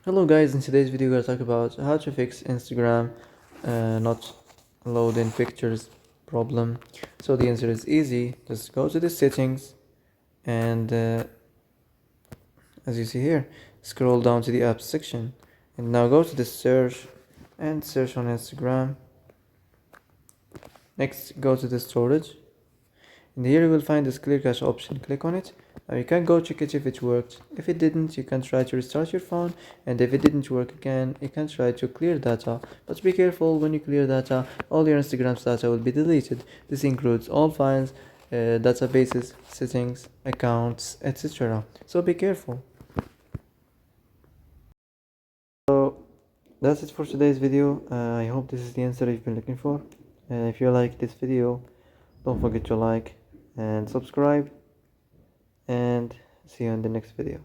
Hello guys, in today's video we're going to talk about how to fix Instagram not loading pictures problem. So the answer is easy. Just go to the settings and as you see here, scroll down to the apps section and now go to the search and search on Instagram. Next go to the storage and here you will find this clear cache option. Click on it. Now you can go check it if it worked. If it didn't, you can try to restart your phone, and if it didn't work again, you can try to clear data. But be careful, when you clear data, all your Instagram's data will be deleted. This includes all files, databases, settings, accounts, etc. So be careful. So that's it for today's video. I hope this is the answer you've been looking for. If you like this video, don't forget to like and subscribe, and see you in the next video.